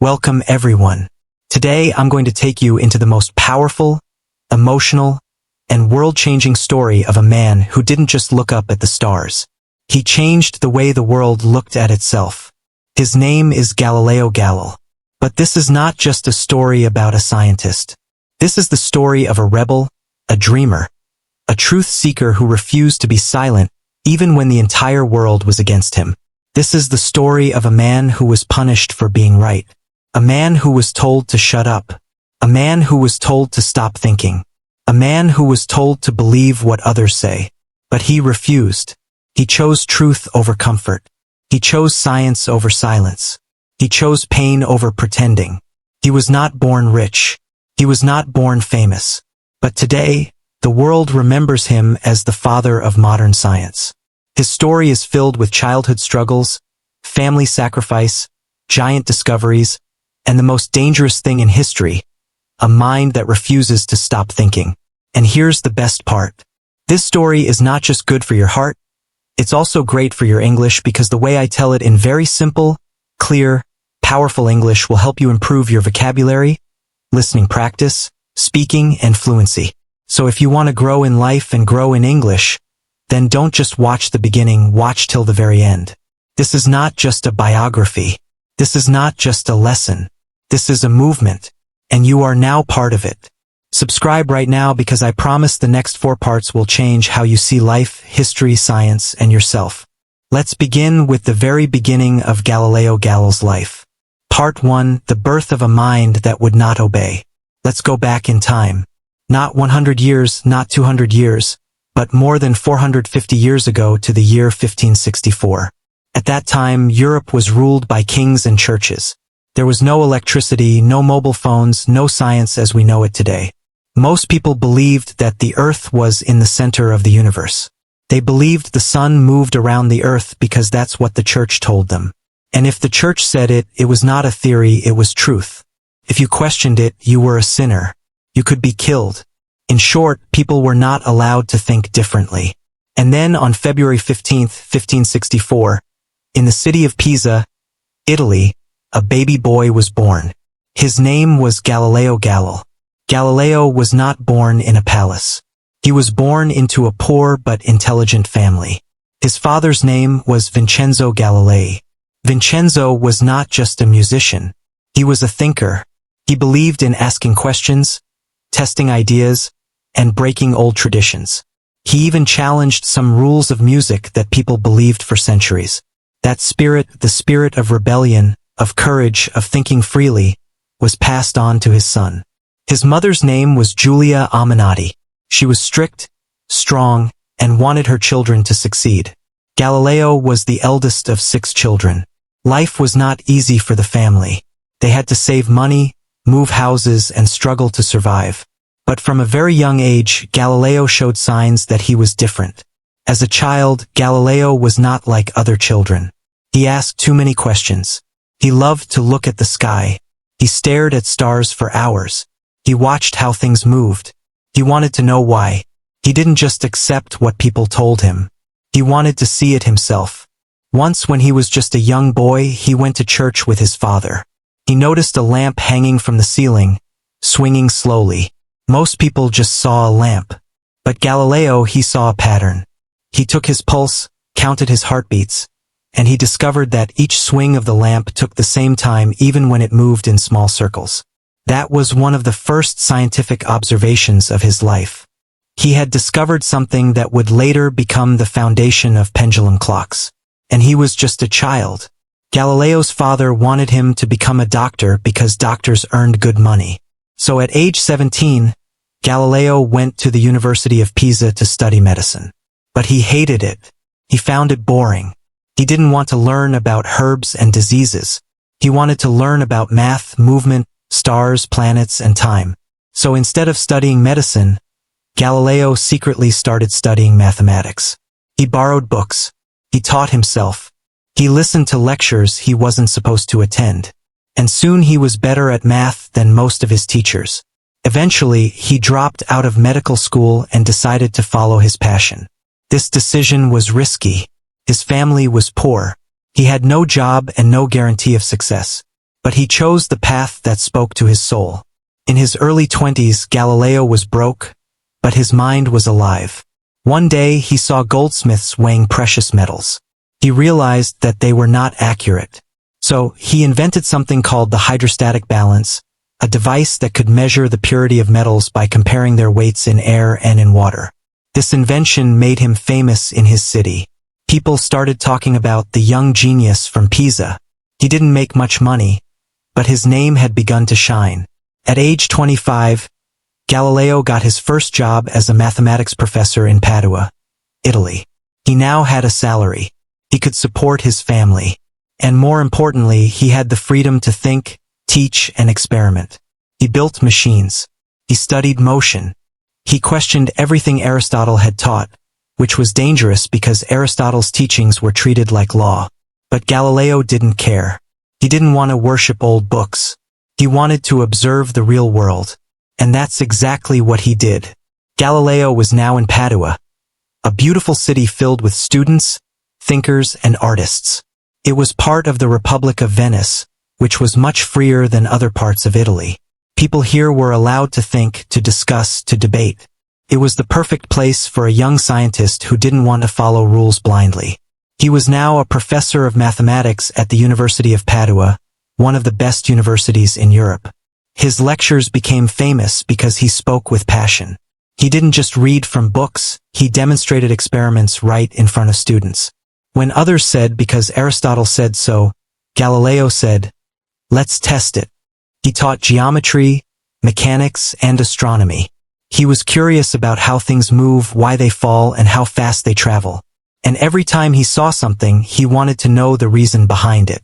Welcome everyone. Today I'm going to take you into the most powerful, emotional, and world-changing story of a man who didn't just look up at the stars. He changed the way the world looked at itself. His name is Galileo Galilei. But this is not just a story about a scientist. This is the story of a rebel, a dreamer, a truth seeker who refused to be silent even when the entire world was against him. This is the story of a man who was punished for being right. A man who was told to shut up. A man who was told to stop thinking. A man who was told to believe what others say. But he refused. He chose truth over comfort. He chose science over silence. He chose pain over pretending. He was not born rich. He was not born famous. But today, the world remembers him as the father of modern science. His story is filled with childhood struggles, family sacrifice, giant discoveries, and the most dangerous thing in history, a mind that refuses to stop thinking. And here's the best part. This story is not just good for your heart, it's also great for your English because the way I tell it in very simple, clear, powerful English will help you improve your vocabulary, listening practice, speaking, and fluency. So if you want to grow in life and grow in English, then don't just watch the beginning, watch till the very end. This is not just a biography. This is not just a lesson. This is a movement, and you are now part of it. Subscribe right now because I promise the next 4 parts will change how you see life, history, science, and yourself. Let's begin with the very beginning of Galileo Galilei's life. Part 1, the birth of a mind that would not obey. Let's go back in time. Not 100 years, not 200 years, but more than 450 years ago to the year 1564. At that time, Europe was ruled by kings and churches. There was no electricity, no mobile phones, no science as we know it today. Most people believed that the Earth was in the center of the universe. They believed the sun moved around the Earth because that's what the church told them. And if the church said it, it was not a theory, it was truth. If you questioned it, you were a sinner. You could be killed. In short, people were not allowed to think differently. And then on February 15th, 1564, in the city of Pisa, Italy, a baby boy was born. His name was Galileo Galilei. Galileo was not born in a palace. He was born into a poor but intelligent family. His father's name was Vincenzo Galilei. Vincenzo was not just a musician. He was a thinker. He believed in asking questions, testing ideas, and breaking old traditions. He even challenged some rules of music that people believed for centuries. That spirit, the spirit of rebellion, of courage, of thinking freely, was passed on to his son. His mother's name was Giulia Ammannati. She was strict, strong, and wanted her children to succeed. Galileo was the eldest of 6 children. Life was not easy for the family. They had to save money, move houses, and struggle to survive. But from a very young age, Galileo showed signs that he was different. As a child, Galileo was not like other children. He asked too many questions. He loved to look at the sky. He stared at stars for hours. He watched how things moved. He wanted to know why. He didn't just accept what people told him. He wanted to see it himself. Once when he was just a young boy, he went to church with his father. He noticed a lamp hanging from the ceiling, swinging slowly. Most people just saw a lamp. But Galileo, he saw a pattern. He took his pulse, counted his heartbeats, and he discovered that each swing of the lamp took the same time even when it moved in small circles. That was one of the first scientific observations of his life. He had discovered something that would later become the foundation of pendulum clocks. And he was just a child. Galileo's father wanted him to become a doctor because doctors earned good money. So at age 17, Galileo went to the University of Pisa to study medicine. But he hated it. He found it boring. He didn't want to learn about herbs and diseases. He wanted to learn about math, movement, stars, planets, and time. So instead of studying medicine, Galileo secretly started studying mathematics. He borrowed books. He taught himself. He listened to lectures he wasn't supposed to attend. And soon he was better at math than most of his teachers. Eventually, he dropped out of medical school and decided to follow his passion. This decision was risky. His family was poor. He had no job and no guarantee of success. but he chose the path that spoke to his soul. In his early 20s, Galileo was broke, but his mind was alive. One day he saw goldsmiths weighing precious metals. He realized that they were not accurate. So he invented something called the hydrostatic balance, a device that could measure the purity of metals by comparing their weights in air and in water. This invention made him famous in his city. People started talking about the young genius from Pisa. He didn't make much money, but his name had begun to shine. At age 25, Galileo got his first job as a mathematics professor in Padua, Italy. He now had a salary. He could support his family. And more importantly, he had the freedom to think, teach, and experiment. He built machines. He studied motion. He questioned everything Aristotle had taught, which was dangerous because Aristotle's teachings were treated like law. But Galileo didn't care. He didn't want to worship old books. He wanted to observe the real world. And that's exactly what he did. Galileo was now in Padua, a beautiful city filled with students, thinkers, and artists. It was part of the Republic of Venice, which was much freer than other parts of Italy. People here were allowed to think, to discuss, to debate. It was the perfect place for a young scientist who didn't want to follow rules blindly. He was now a professor of mathematics at the University of Padua, one of the best universities in Europe. His lectures became famous because he spoke with passion. He didn't just read from books, he demonstrated experiments right in front of students. When others said because Aristotle said so, Galileo said, "Let's test it." He taught geometry, mechanics, and astronomy. He was curious about how things move, why they fall, and how fast they travel. And every time he saw something, he wanted to know the reason behind it.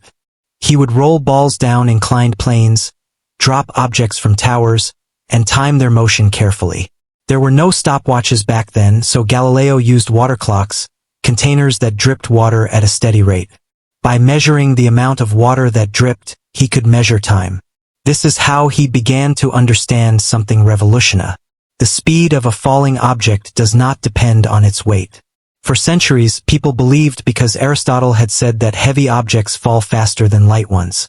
He would roll balls down inclined planes, drop objects from towers, and time their motion carefully. There were no stopwatches back then, so Galileo used water clocks, containers that dripped water at a steady rate. By measuring the amount of water that dripped, he could measure time. This is how he began to understand something revolutionary. The speed of a falling object does not depend on its weight. For centuries, people believed because Aristotle had said that heavy objects fall faster than light ones.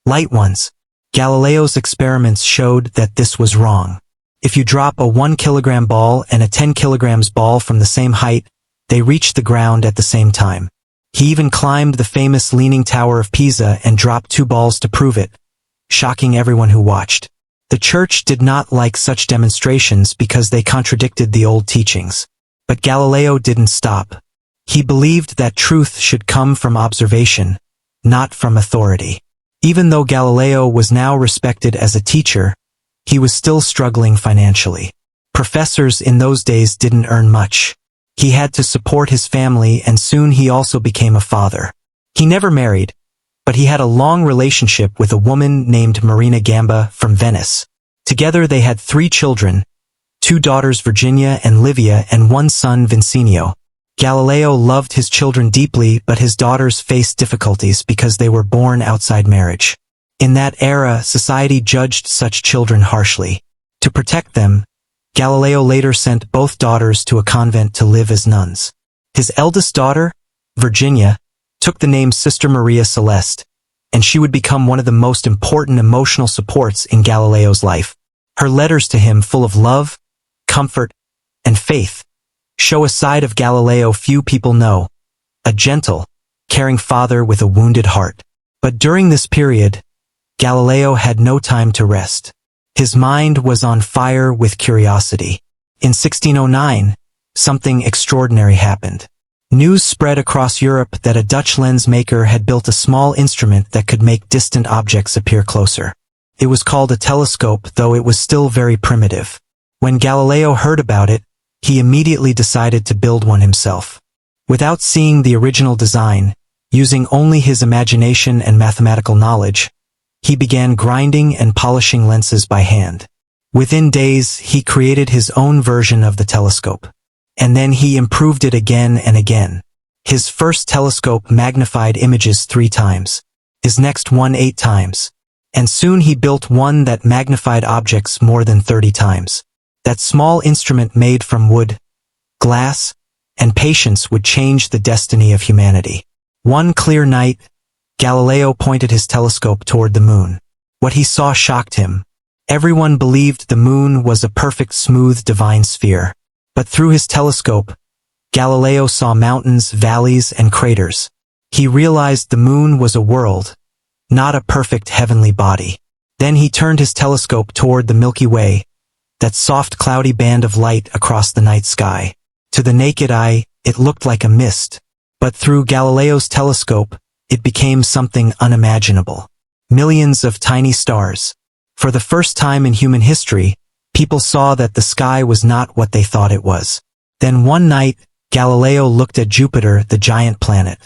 Light ones. Galileo's experiments showed that this was wrong. If you drop a 1 kilogram ball and a 10 kilograms ball from the same height, they reach the ground at the same time. He even climbed the famous Leaning Tower of Pisa and dropped 2 balls to prove it, shocking everyone who watched. The church did not like such demonstrations because they contradicted the old teachings. But Galileo didn't stop. He believed that truth should come from observation, not from authority. Even though Galileo was now respected as a teacher, he was still struggling financially. Professors in those days didn't earn much. He had to support his family, and soon he also became a father. He never married, but he had a long relationship with a woman named Marina Gamba from Venice. Together they had 3 children, 2 daughters Virginia and Livia and 1 son Vincenio. Galileo loved his children deeply, but his daughters faced difficulties because they were born outside marriage. In that era, society judged such children harshly. To protect them, Galileo later sent both daughters to a convent to live as nuns. His eldest daughter, Virginia, took the name Sister Maria Celeste, and she would become one of the most important emotional supports in Galileo's life. Her letters to him, full of love, comfort, and faith, show a side of Galileo few people know, a gentle, caring father with a wounded heart. But during this period, Galileo had no time to rest. His mind was on fire with curiosity. In 1609, something extraordinary happened. News spread across Europe that a Dutch lens maker had built a small instrument that could make distant objects appear closer. It was called a telescope, though it was still very primitive. When Galileo heard about it, he immediately decided to build one himself. Without seeing the original design, using only his imagination and mathematical knowledge, he began grinding and polishing lenses by hand. Within days, he created his own version of the telescope. And then he improved it again and again. His first telescope magnified images 3 times. His next one 8 times. And soon he built one that magnified objects more than 30 times. That small instrument made from wood, glass, and patience would change the destiny of humanity. One clear night, Galileo pointed his telescope toward the moon. What he saw shocked him. Everyone believed the moon was a perfect, smooth, divine sphere. But through his telescope, Galileo saw mountains, valleys, and craters. He realized the moon was a world, not a perfect heavenly body. Then he turned his telescope toward the Milky Way, that soft cloudy band of light across the night sky. To the naked eye, it looked like a mist. But through Galileo's telescope, it became something unimaginable. Millions of tiny stars. For the first time in human history, people saw that the sky was not what they thought it was. Then one night, Galileo looked at Jupiter, the giant planet.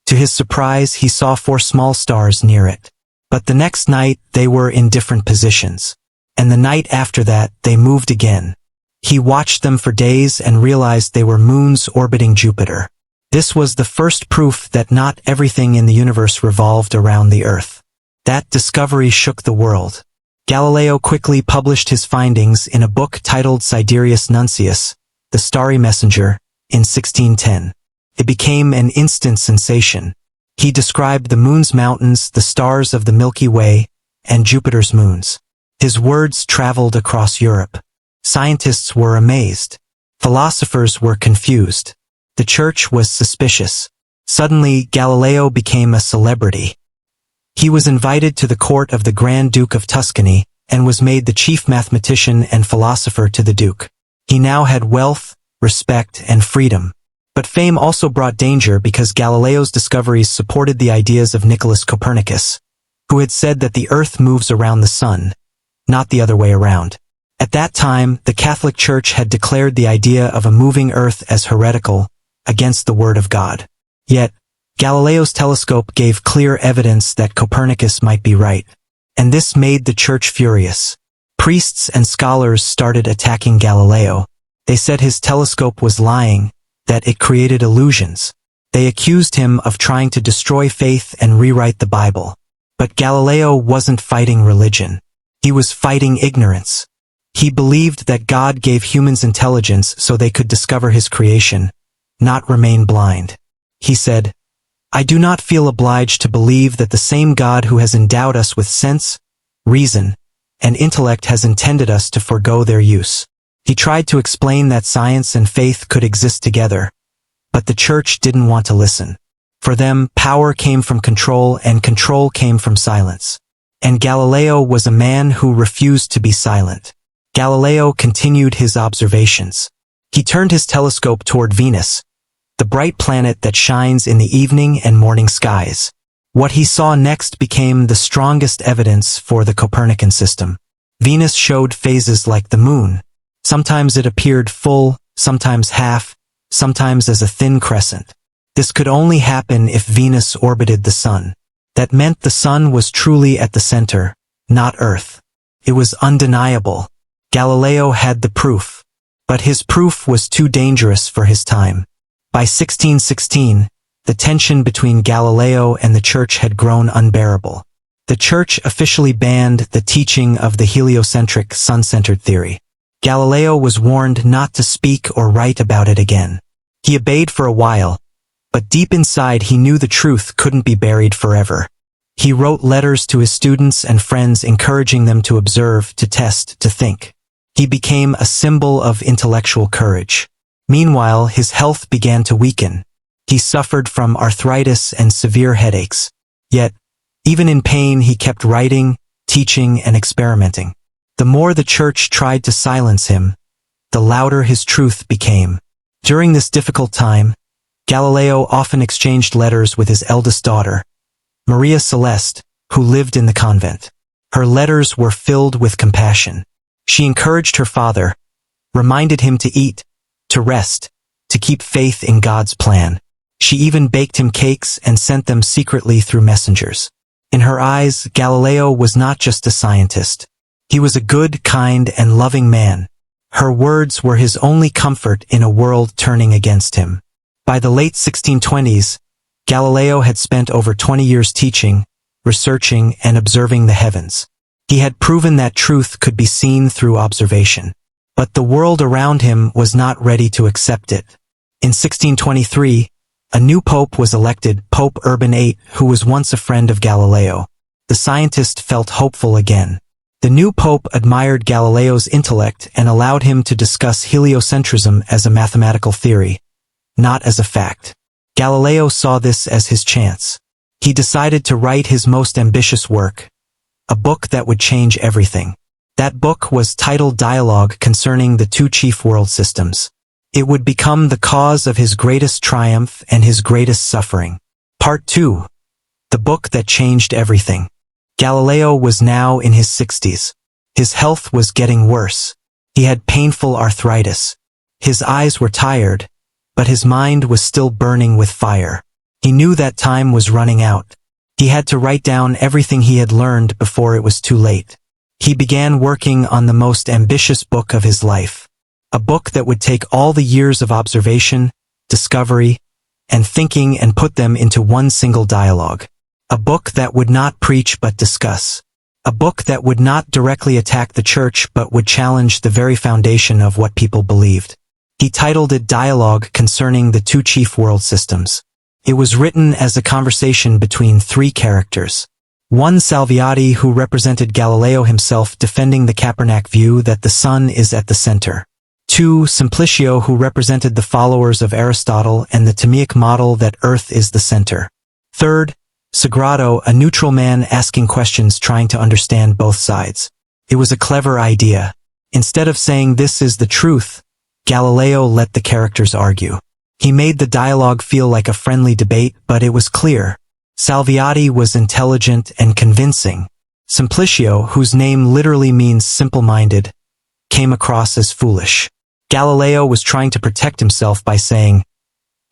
To his surprise, he saw 4 small stars near it. But the next night, they were in different positions. And the night after that, they moved again. He watched them for days and realized they were moons orbiting Jupiter. This was the first proof that not everything in the universe revolved around the Earth. That discovery shook the world. Galileo quickly published his findings in a book titled Sidereus Nuncius, The Starry Messenger, in 1610. It became an instant sensation. He described the moon's mountains, the stars of the Milky Way, and Jupiter's moons. His words traveled across Europe. Scientists were amazed. Philosophers were confused. The church was suspicious. Suddenly, Galileo became a celebrity. He was invited to the court of the Grand Duke of Tuscany and was made the chief mathematician and philosopher to the Duke. He now had wealth, respect, and freedom. But fame also brought danger because Galileo's discoveries supported the ideas of Nicholas Copernicus, who had said that the Earth moves around the sun, not the other way around. At that time, the Catholic Church had declared the idea of a moving Earth as heretical, against the Word of God. Yet, Galileo's telescope gave clear evidence that Copernicus might be right. And this made the Church furious. Priests and scholars started attacking Galileo. They said his telescope was lying, that it created illusions. They accused him of trying to destroy faith and rewrite the Bible. But Galileo wasn't fighting religion. He was fighting ignorance. He believed that God gave humans intelligence so they could discover his creation, not remain blind. He said, "I do not feel obliged to believe that the same God who has endowed us with sense, reason, and intellect has intended us to forego their use." He tried to explain that science and faith could exist together, but the church didn't want to listen. For them, power came from control and control came from silence. And Galileo was a man who refused to be silent. Galileo continued his observations. He turned his telescope toward Venus, the bright planet that shines in the evening and morning skies. What he saw next became the strongest evidence for the Copernican system. Venus showed phases like the moon. Sometimes it appeared full, sometimes half, sometimes as a thin crescent. This could only happen if Venus orbited the sun. That meant the sun was truly at the center, not Earth. It was undeniable. Galileo had the proof. But his proof was too dangerous for his time. By 1616, the tension between Galileo and the church had grown unbearable. The church officially banned the teaching of the heliocentric, sun-centered theory. Galileo was warned not to speak or write about it again. He obeyed for a while, but deep inside he knew the truth couldn't be buried forever. He wrote letters to his students and friends encouraging them to observe, to test, to think. He became a symbol of intellectual courage. Meanwhile, his health began to weaken. He suffered from arthritis and severe headaches. Yet, even in pain, he kept writing, teaching, and experimenting. The more the church tried to silence him, the louder his truth became. During this difficult time, Galileo often exchanged letters with his eldest daughter, Maria Celeste, who lived in the convent. Her letters were filled with compassion. She encouraged her father, reminded him to eat, to rest, to keep faith in God's plan. She even baked him cakes and sent them secretly through messengers. In her eyes, Galileo was not just a scientist. He was a good, kind, and loving man. Her words were his only comfort in a world turning against him. By the late 1620s, Galileo had spent over 20 years teaching, researching, and observing the heavens. He had proven that truth could be seen through observation. But the world around him was not ready to accept it. In 1623, A new pope was elected, Pope Urban VIII, who was once a friend of Galileo. The scientist felt hopeful again. The new pope admired Galileo's intellect and allowed him to discuss heliocentrism as a mathematical theory, not as a fact. Galileo saw this as his chance. He decided to write his most ambitious work, a book that would change everything. That book was titled Dialogue Concerning the Two Chief World Systems. It would become the cause of his greatest triumph and his greatest suffering. Part 2. The book that changed everything. Galileo was now in his 60s. His health was getting worse. He had painful arthritis. His eyes were tired, but his mind was still burning with fire. He knew that time was running out. He had to write down everything he had learned before it was too late. He began working on the most ambitious book of his life. A book that would take all the years of observation, discovery, and thinking and put them into one single dialogue. A book that would not preach but discuss. A book that would not directly attack the church but would challenge the very foundation of what people believed. He titled it Dialogue Concerning the Two Chief World Systems. It was written as a conversation between three characters. One, Salviati, who represented Galileo himself, defending the Copernican view that the sun is at the center. 2, Simplicio, who represented the followers of Aristotle and the Timaeus model that Earth is the center. 3rd, Sagrado, a neutral man asking questions trying to understand both sides. It was a clever idea. Instead of saying this is the truth, Galileo let the characters argue. He made the dialogue feel like a friendly debate, but it was clear. Salviati was intelligent and convincing. Simplicio, whose name literally means simple-minded, came across as foolish. Galileo was trying to protect himself by saying,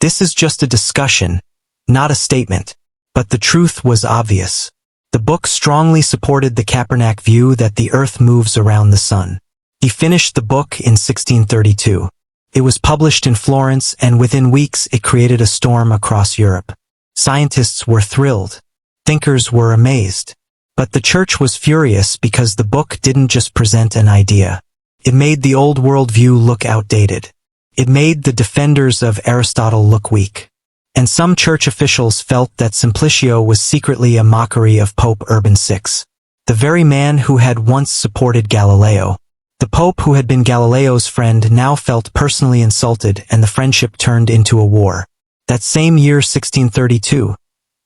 "This is just a discussion, not a statement." But the truth was obvious. The book strongly supported the Copernican view that the Earth moves around the sun. He finished the book in 1632. It was published in Florence, and within weeks it created a storm across Europe. Scientists were thrilled. Thinkers were amazed. But the church was furious because the book didn't just present an idea. It made the old world view look outdated. It made the defenders of Aristotle look weak. And some church officials felt that Simplicio was secretly a mockery of Pope Urban VI, the very man who had once supported Galileo. The Pope, who had been Galileo's friend, now felt personally insulted, and the friendship turned into a war. That same year, 1632,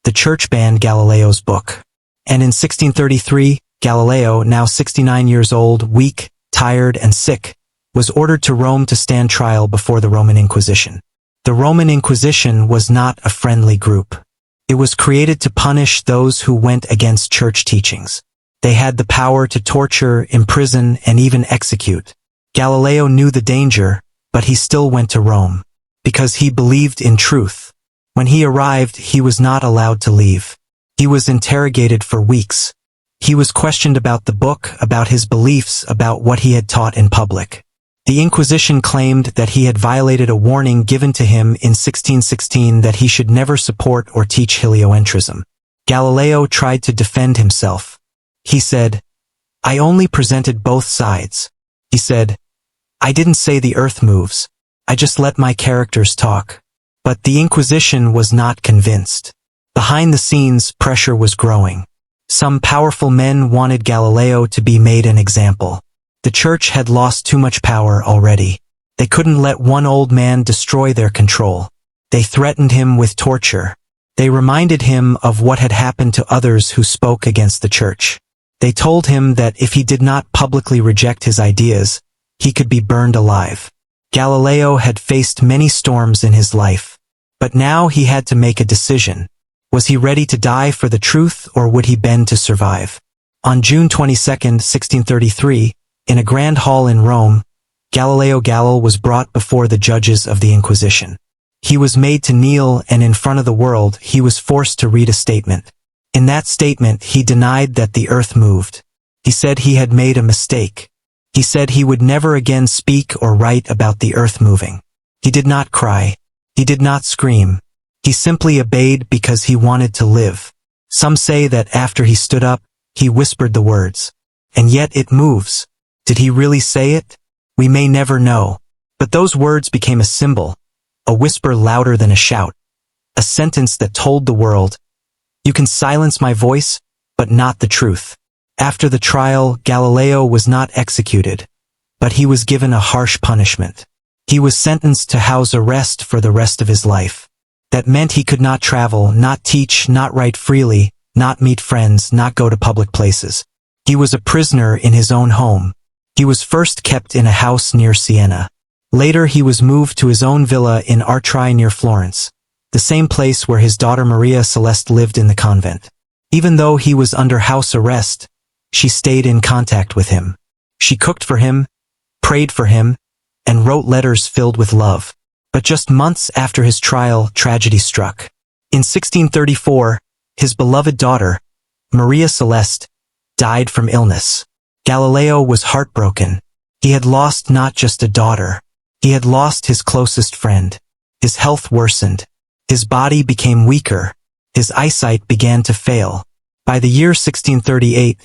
the church banned Galileo's book. And in 1633, Galileo, now 69 years old, weak, tired, and sick, was ordered to Rome to stand trial before the Roman Inquisition. The Roman Inquisition was not a friendly group. It was created to punish those who went against church teachings. They had the power to torture, imprison, and even execute. Galileo knew the danger, but he still went to Rome, because he believed in truth. When he arrived, he was not allowed to leave. He was interrogated for weeks. He was questioned about the book, about his beliefs, about what he had taught in public. The Inquisition claimed that he had violated a warning given to him in 1616 that he should never support or teach heliocentrism. Galileo tried to defend himself. He said, "I only presented both sides." He said, "I didn't say the earth moves. I just let my characters talk." But the Inquisition was not convinced. Behind the scenes, pressure was growing. Some powerful men wanted Galileo to be made an example. The church had lost too much power already. They couldn't let one old man destroy their control. They threatened him with torture. They reminded him of what had happened to others who spoke against the church. They told him that if he did not publicly reject his ideas, he could be burned alive. Galileo had faced many storms in his life, but now he had to make a decision. Was he ready to die for the truth, or would he bend to survive? On June 22, 1633, in a grand hall in Rome, Galileo Galilei was brought before the judges of the Inquisition. He was made to kneel, and in front of the world, he was forced to read a statement. In that statement, he denied that the earth moved. He said he had made a mistake. He said he would never again speak or write about the earth moving. He did not cry. He did not scream. He simply obeyed because he wanted to live. Some say that after he stood up, he whispered the words, "And yet it moves." Did he really say it? We may never know. But those words became a symbol, a whisper louder than a shout. a sentence that told the world, "You can silence my voice, but not the truth." After the trial, Galileo was not executed, but he was given a harsh punishment. He was sentenced to house arrest for the rest of his life. That meant he could not travel, not teach, not write freely, not meet friends, not go to public places. He was a prisoner in his own home. He was first kept in a house near Siena. Later he was moved to his own villa in Artrai near Florence, the same place where his daughter Maria Celeste lived in the convent. Even though he was under house arrest, she stayed in contact with him. She cooked for him, prayed for him, and wrote letters filled with love. But just months after his trial, tragedy struck. In 1634, his beloved daughter, Maria Celeste, died from illness. Galileo was heartbroken. He had lost not just a daughter. He had lost his closest friend. His health worsened. His body became weaker. His eyesight began to fail. By the year 1638,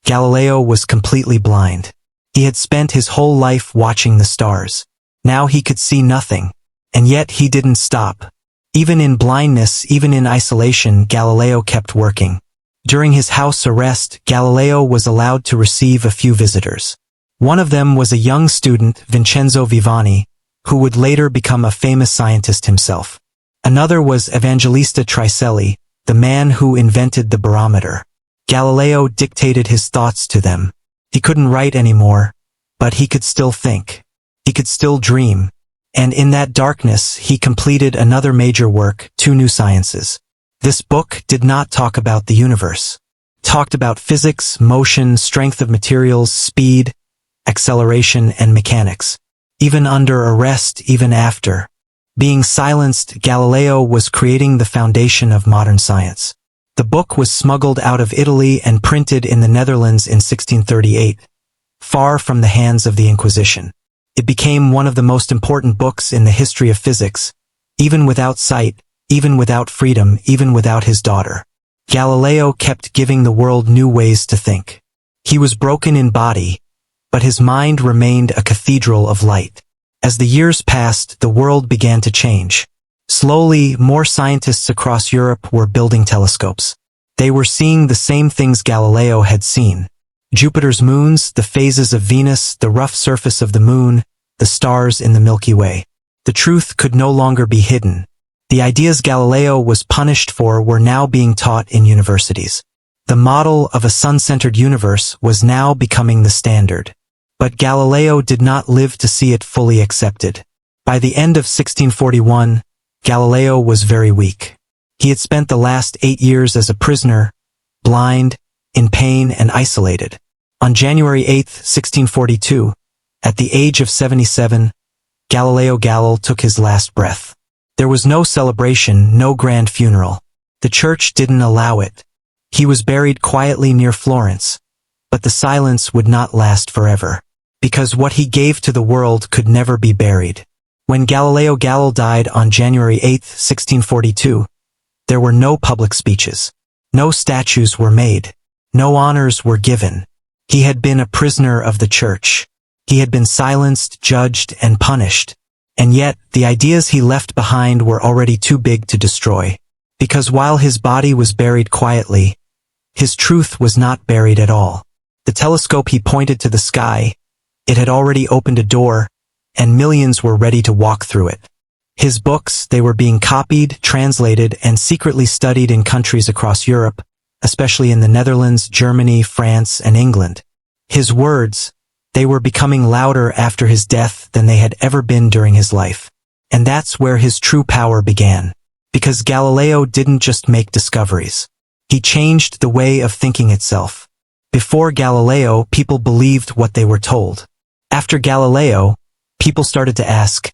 Galileo was completely blind. He had spent his whole life watching the stars. Now he could see nothing. And yet he didn't stop. Even in blindness, even in isolation, Galileo kept working. During his house arrest, Galileo was allowed to receive a few visitors. One of them was a young student, Vincenzo Vivani, who would later become a famous scientist himself. Another was Evangelista Tricelli, the man who invented the barometer. Galileo dictated his thoughts to them. He couldn't write anymore, but he could still think. He could still dream. And in that darkness, he completed another major work, Two New Sciences. This book did not talk about the universe. It talked about physics, motion, strength of materials, speed, acceleration, and mechanics. Even under arrest, even after being silenced, Galileo was creating the foundation of modern science. The book was smuggled out of Italy and printed in the Netherlands in 1638, far from the hands of the Inquisition. It became one of the most important books in the history of physics, even without sight, even without freedom, even without his daughter. Galileo kept giving the world new ways to think. He was broken in body, but his mind remained a cathedral of light. As the years passed, the world began to change. Slowly, more scientists across Europe were building telescopes. They were seeing the same things Galileo had seen. Jupiter's moons, the phases of Venus, the rough surface of the moon, the stars in the Milky Way. The truth could no longer be hidden. The ideas Galileo was punished for were now being taught in universities. The model of a sun-centered universe was now becoming the standard. But Galileo did not live to see it fully accepted. By the end of 1641, Galileo was very weak. He had spent the last 8 years as a prisoner, blind, in pain and isolated. On January 8, 1642, at the age of 77, Galileo Galilei took his last breath. There was no celebration, no grand funeral. The church didn't allow it. He was buried quietly near Florence. But the silence would not last forever. Because what he gave to the world could never be buried. When Galileo Galilei died on January 8, 1642, there were no public speeches. No statues were made. No honors were given. He had been a prisoner of the church. He had been silenced, judged, and punished. And yet, the ideas he left behind were already too big to destroy. Because while his body was buried quietly, his truth was not buried at all. The telescope he pointed to the sky, it had already opened a door, and millions were ready to walk through it. His books, they were being copied, translated, and secretly studied in countries across Europe, especially in the Netherlands, Germany, France, and England. His words, they were becoming louder after his death than they had ever been during his life. And that's where his true power began. Because Galileo didn't just make discoveries. He changed the way of thinking itself. Before Galileo, people believed what they were told. After Galileo, people started to ask,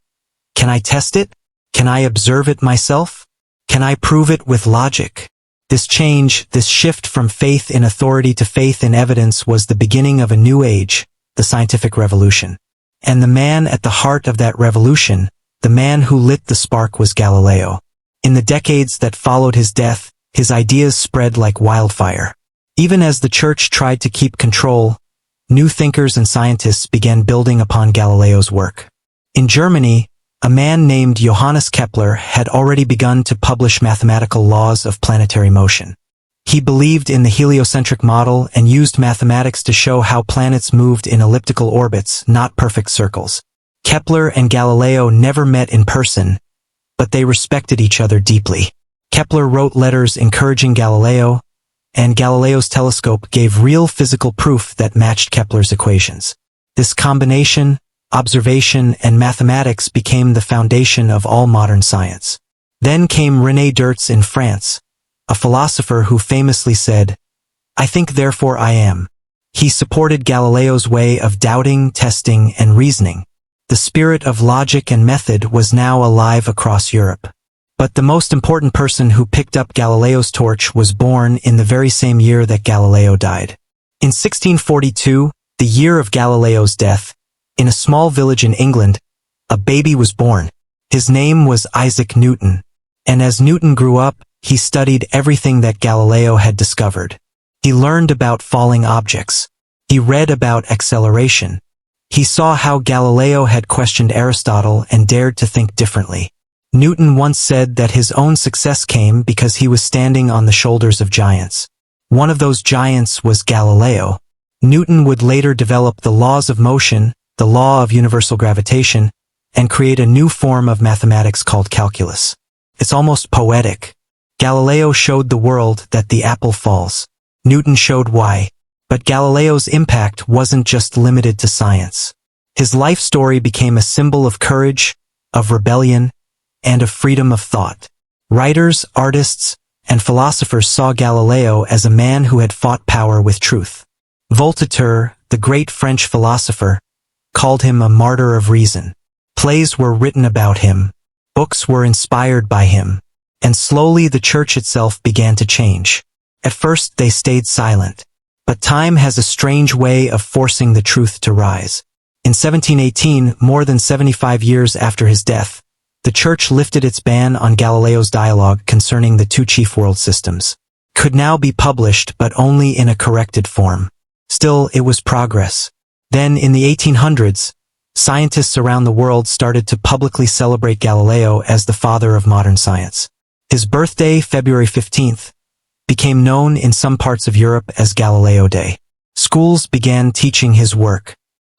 can I test it? Can I observe it myself? Can I prove it with logic? This change, this shift from faith in authority to faith in evidence was the beginning of a new age, the scientific revolution. And the man at the heart of that revolution, the man who lit the spark, was Galileo. In the decades that followed his death, his ideas spread like wildfire. Even as the church tried to keep control, new thinkers and scientists began building upon Galileo's work. In Germany, A man named Johannes Kepler had already begun to publish mathematical laws of planetary motion. He believed in the heliocentric model and used mathematics to show how planets moved in elliptical orbits, not perfect circles. Kepler and Galileo never met in person, but they respected each other deeply. Kepler wrote letters encouraging Galileo, and Galileo's telescope gave real physical proof that matched Kepler's equations. This combination, observation, and mathematics became the foundation of all modern science. Then came René Descartes in France, a philosopher who famously said, "I think therefore I am." He supported Galileo's way of doubting, testing, and reasoning. The spirit of logic and method was now alive across Europe. But the most important person who picked up Galileo's torch was born in the very same year that Galileo died. In 1642, the year of Galileo's death, in a small village in England, a baby was born. His name was Isaac Newton. And as Newton grew up, he studied everything that Galileo had discovered. He learned about falling objects. He read about acceleration. He saw how Galileo had questioned Aristotle and dared to think differently. Newton once said that his own success came because he was standing on the shoulders of giants. One of those giants was Galileo. Newton would later develop the laws of motion, the law of universal gravitation, and create a new form of mathematics called calculus. It's almost poetic. Galileo showed the world that the apple falls. Newton showed why. But Galileo's impact wasn't just limited to science. His life story became a symbol of courage, of rebellion, and of freedom of thought. Writers, artists, and philosophers saw Galileo as a man who had fought power with truth. Voltaire, the great French philosopher, called him a martyr of reason. Plays were written about him. Books were inspired by him. And slowly the church itself began to change. At first they stayed silent. But time has a strange way of forcing the truth to rise. In 1718, more than 75 years after his death, the church lifted its ban on Galileo's dialogue concerning the two chief world systems. Could now be published but only in a corrected form. Still, it was progress. Then, in the 1800s, scientists around the world started to publicly celebrate Galileo as the father of modern science. His birthday, February 15th, became known in some parts of Europe as Galileo Day. Schools began teaching his work.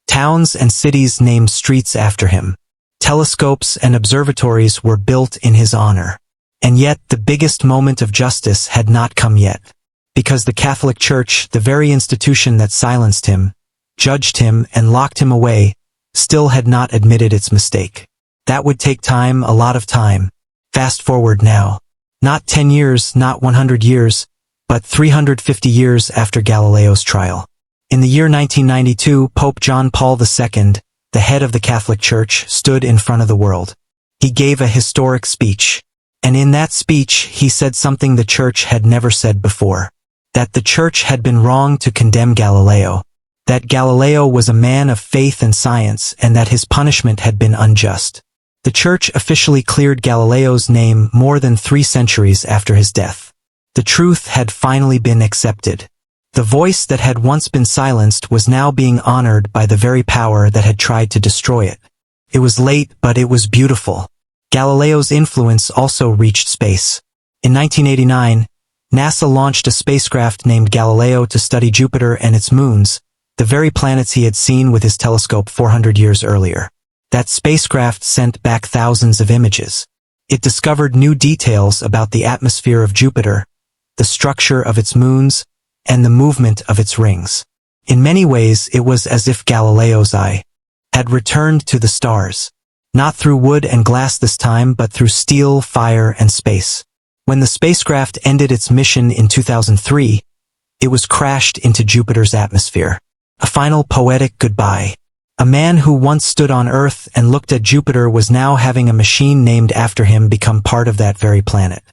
Towns and cities named streets after him. Telescopes and observatories were built in his honor. And yet the biggest moment of justice had not come yet. Because the Catholic Church, the very institution that silenced him, judged him, and locked him away, still had not admitted its mistake. That would take time, a lot of time. Fast forward now. Not 10 years, not 100 years, but 350 years after Galileo's trial. In the year 1992, Pope John Paul II, the head of the Catholic Church, stood in front of the world. He gave a historic speech. And in that speech, he said something the Church had never said before. That the Church had been wrong to condemn Galileo. That Galileo was a man of faith and science, and that his punishment had been unjust. The Church officially cleared Galileo's name more than 3 centuries after his death. The truth had finally been accepted. The voice that had once been silenced was now being honored by the very power that had tried to destroy it. It was late, but it was beautiful. Galileo's influence also reached space. In 1989, NASA launched a spacecraft named Galileo to study Jupiter and its moons, the very planets he had seen with his telescope 400 years earlier. That spacecraft sent back thousands of images. It discovered new details about the atmosphere of Jupiter, the structure of its moons, and the movement of its rings. In many ways, it was as if Galileo's eye had returned to the stars. Not through wood and glass this time, but through steel, fire, and space. When the spacecraft ended its mission in 2003, it was crashed into Jupiter's atmosphere. A final poetic goodbye. A man who once stood on Earth and looked at Jupiter was now having a machine named after him become part of that very planet.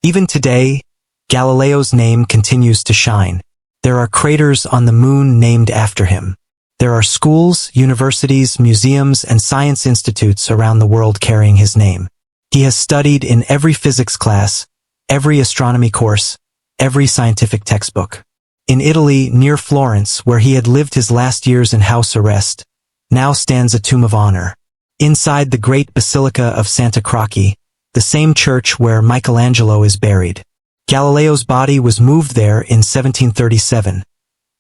Even today, Galileo's name continues to shine. There are craters on the moon named after him. There are schools, universities, museums, and science institutes around the world carrying his name. He has studied in every physics class, every astronomy course, every scientific textbook. In Italy, near Florence, where he had lived his last years in house arrest, now stands a tomb of honor. inside the great Basilica of Santa Croce, the same church where Michelangelo is buried. Galileo's body was moved there in 1737,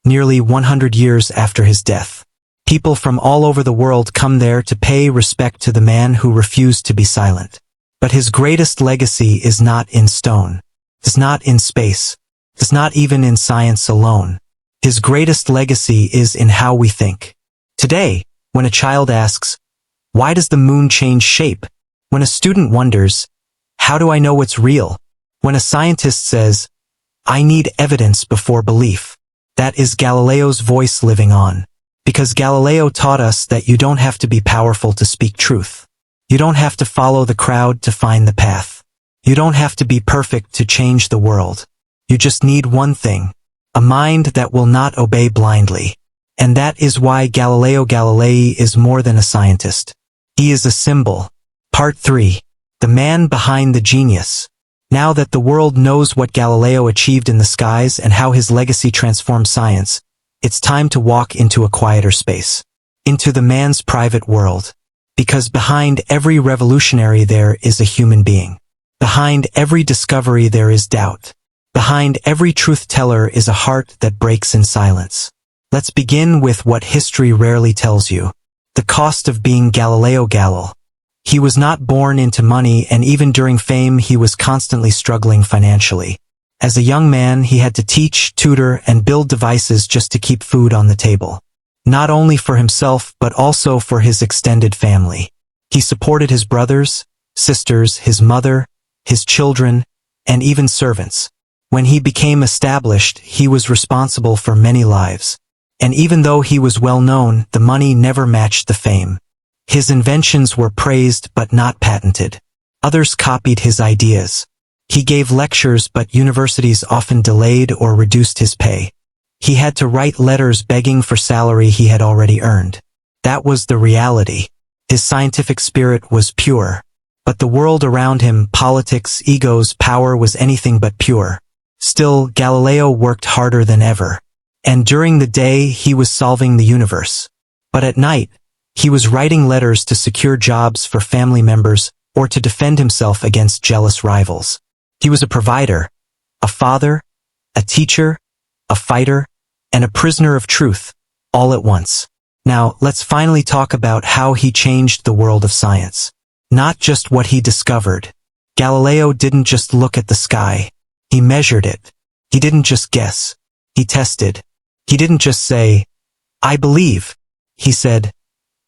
nearly 100 years after his death. People from all over the world come there to pay respect to the man who refused to be silent. But his greatest legacy is not in stone, is not in space, is not even in science alone. His greatest legacy is in how we think. Today, when a child asks, "Why does the moon change shape?" When a student wonders, "How do I know what's real?" When a scientist says, "I need evidence before belief," that is Galileo's voice living on. Because Galileo taught us that you don't have to be powerful to speak truth. You don't have to follow the crowd to find the path. You don't have to be perfect to change the world. You just need one thing, a mind that will not obey blindly. And that is why Galileo Galilei is more than a scientist. He is a symbol. Part 3. The man behind the genius. Now that the world knows what Galileo achieved in the skies and how his legacy transformed science, it's time to walk into a quieter space. Into the man's private world. Because behind every revolutionary there is a human being. Behind every discovery there is doubt. Behind every truth-teller is a heart that breaks in silence. Let's begin with what history rarely tells you. The cost of being Galileo Galilei. He was not born into money, and even during fame he was constantly struggling financially. As a young man he had to teach, tutor, and build devices just to keep food on the table. Not only for himself but also for his extended family. He supported his brothers, sisters, his mother, his children, and even servants. When he became established, he was responsible for many lives. And even though he was well known, the money never matched the fame. His inventions were praised but not patented. Others copied his ideas. He gave lectures, but universities often delayed or reduced his pay. He had to write letters begging for salary he had already earned. That was the reality. His scientific spirit was pure. But the world around him, politics, egos, power, was anything but pure. Still, Galileo worked harder than ever. And during the day, he was solving the universe. But at night, he was writing letters to secure jobs for family members or to defend himself against jealous rivals. He was a provider, a father, a teacher, a fighter, and a prisoner of truth, all at once. Now, let's finally talk about how he changed the world of science. Not just what he discovered. Galileo didn't just look at the sky. He measured it. He didn't just guess. He tested. He didn't just say, "I believe." He said,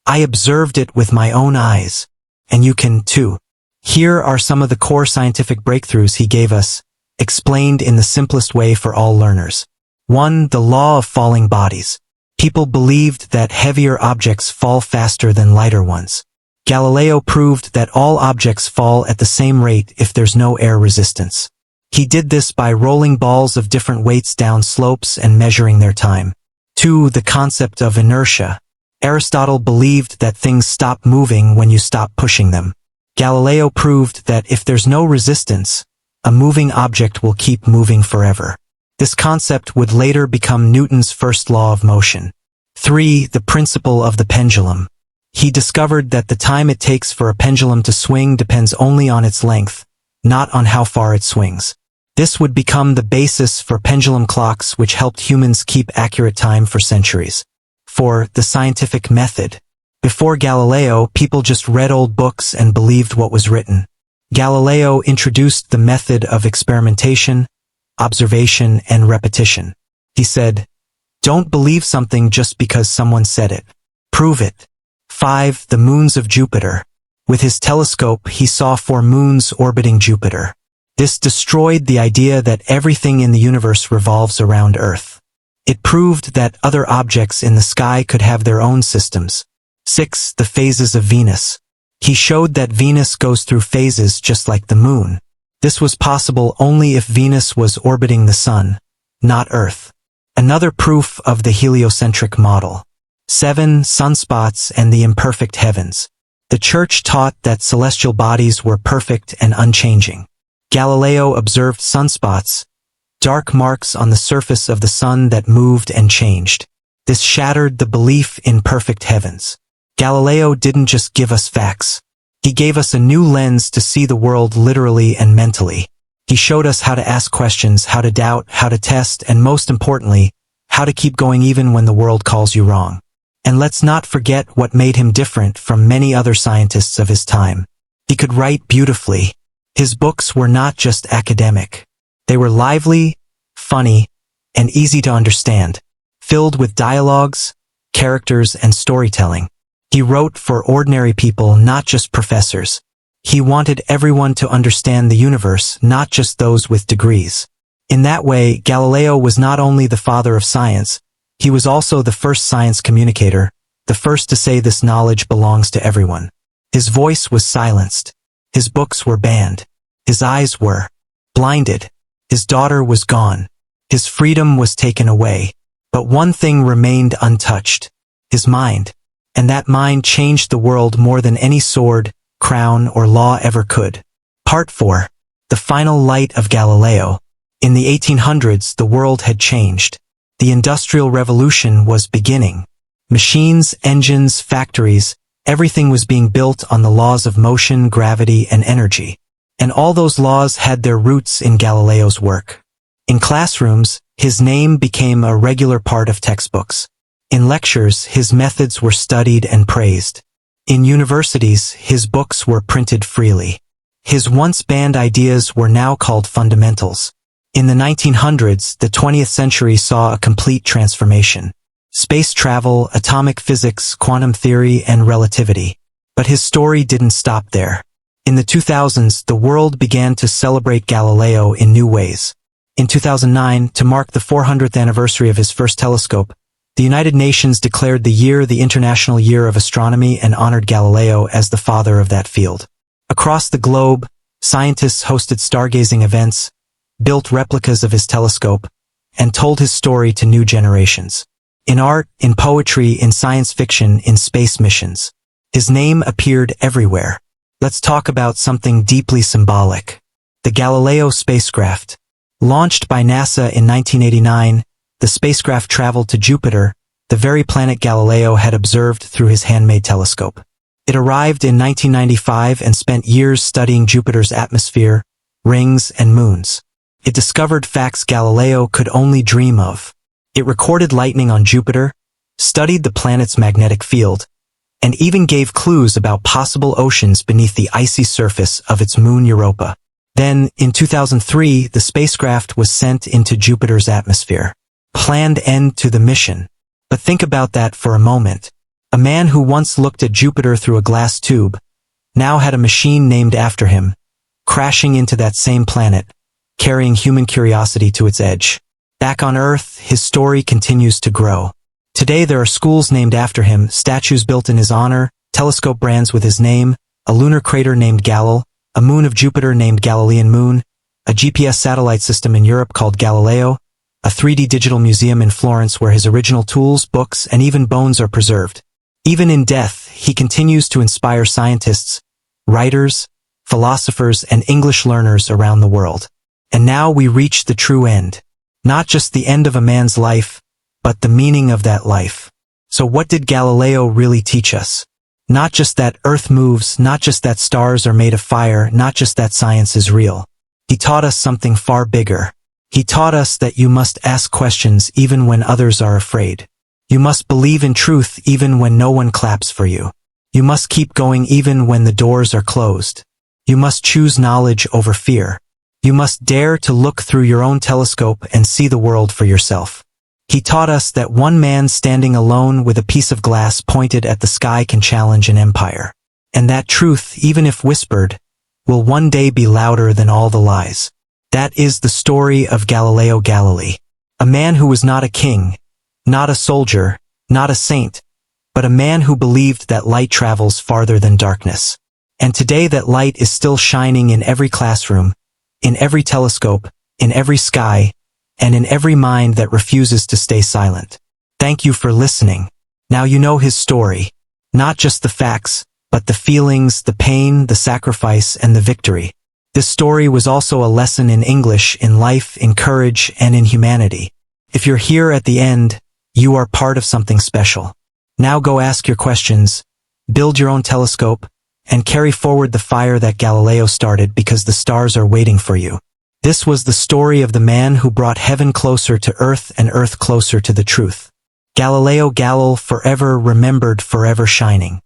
"I observed it with my own eyes. And you can too." Here are some of the core scientific breakthroughs he gave us, explained in the simplest way for all learners. 1. The law of falling bodies. People believed that heavier objects fall faster than lighter ones. Galileo proved that all objects fall at the same rate if there's no air resistance. He did this by rolling balls of different weights down slopes and measuring their time. 2. The concept of inertia. Aristotle believed that things stop moving when you stop pushing them. Galileo proved that if there's no resistance, a moving object will keep moving forever. This concept would later become Newton's first law of motion. 3. The principle of the pendulum. He discovered that the time it takes for a pendulum to swing depends only on its length, not on how far it swings. This would become the basis for pendulum clocks, which helped humans keep accurate time for centuries. 4. The scientific method. Before Galileo, people just read old books and believed what was written. Galileo introduced the method of experimentation, observation, and repetition. He said, "Don't believe something just because someone said it. Prove it." 5. The moons of Jupiter. With his telescope, he saw 4 moons orbiting Jupiter. This destroyed the idea that everything in the universe revolves around Earth. It proved that other objects in the sky could have their own systems. 6. The phases of Venus. He showed that Venus goes through phases just like the moon. This was possible only if Venus was orbiting the Sun, not Earth. Another proof of the heliocentric model. 7. Sunspots and the imperfect heavens. The Church taught that celestial bodies were perfect and unchanging. Galileo observed sunspots, dark marks on the surface of the sun that moved and changed. This shattered the belief in perfect heavens. Galileo didn't just give us facts. He gave us a new lens to see the world literally and mentally. He showed us how to ask questions, how to doubt, how to test, and most importantly, how to keep going even when the world calls you wrong. And let's not forget what made him different from many other scientists of his time. He could write beautifully. His books were not just academic. They were lively, funny, and easy to understand, filled with dialogues, characters, and storytelling. He wrote for ordinary people, not just professors. He wanted everyone to understand the universe, not just those with degrees. In that way, Galileo was not only the father of science, he was also the first science communicator, the first to say this knowledge belongs to everyone. His voice was silenced. His books were banned. His eyes were blinded. His daughter was gone. His freedom was taken away. But one thing remained untouched: his mind. And that mind changed the world more than any sword, crown, or law ever could. Part 4. The Final Light of Galileo. In the 1800s, the world had changed. The Industrial Revolution was beginning. Machines, engines, factories, everything was being built on the laws of motion, gravity, and energy. And all those laws had their roots in Galileo's work. In classrooms, his name became a regular part of textbooks. In lectures, his methods were studied and praised. In universities, his books were printed freely. His once banned ideas were now called fundamentals. In the 1900s, the 20th century saw a complete transformation. Space travel, atomic physics, quantum theory, and relativity. But his story didn't stop there. In the 2000s, the world began to celebrate Galileo in new ways. In 2009, to mark the 400th anniversary of his first telescope, the United Nations declared the year the International Year of Astronomy and honored Galileo as the father of that field. Across the globe, scientists hosted stargazing events, built replicas of his telescope, and told his story to new generations. In art, in poetry, in science fiction, in space missions. His name appeared everywhere. Let's talk about something deeply symbolic. The Galileo spacecraft. Launched by NASA in 1989, the spacecraft traveled to Jupiter, the very planet Galileo had observed through his handmade telescope. It arrived in 1995 and spent years studying Jupiter's atmosphere, rings, and moons. It discovered facts Galileo could only dream of. It recorded lightning on Jupiter, studied the planet's magnetic field, and even gave clues about possible oceans beneath the icy surface of its moon Europa. Then, in 2003, the spacecraft was sent into Jupiter's atmosphere. Planned end to the mission. But think about that for a moment. A man who once looked at Jupiter through a glass tube, now had a machine named after him, crashing into that same planet, carrying human curiosity to its edge. Back on Earth, his story continues to grow. Today there are schools named after him, statues built in his honor, telescope brands with his name, a lunar crater named Galil, a moon of Jupiter named Galilean Moon, a GPS satellite system in Europe called Galileo, a 3D digital museum in Florence where his original tools, books, and even bones are preserved. Even in death, he continues to inspire scientists, writers, philosophers, and English learners around the world. And now we reach the true end. Not just the end of a man's life, but the meaning of that life. So what did Galileo really teach us? Not just that Earth moves, not just that stars are made of fire, not just that science is real. He taught us something far bigger. He taught us that you must ask questions even when others are afraid. You must believe in truth even when no one claps for you. You must keep going even when the doors are closed. You must choose knowledge over fear. You must dare to look through your own telescope and see the world for yourself. He taught us that one man standing alone with a piece of glass pointed at the sky can challenge an empire. And that truth, even if whispered, will one day be louder than all the lies. That is the story of Galileo Galilei. A man who was not a king, not a soldier, not a saint, but a man who believed that light travels farther than darkness. And today that light is still shining in every classroom, in every telescope, in every sky, and in every mind that refuses to stay silent. Thank you for listening. Now you know his story. Not just the facts, but the feelings, the pain, the sacrifice, and the victory. This story was also a lesson in English, in life, in courage, and in humanity. If you're here at the end, you are part of something special. Now go ask your questions, build your own telescope, and carry forward the fire that Galileo started because the stars are waiting for you. This was the story of the man who brought heaven closer to earth and earth closer to the truth. Galileo Galilei, forever remembered, forever shining.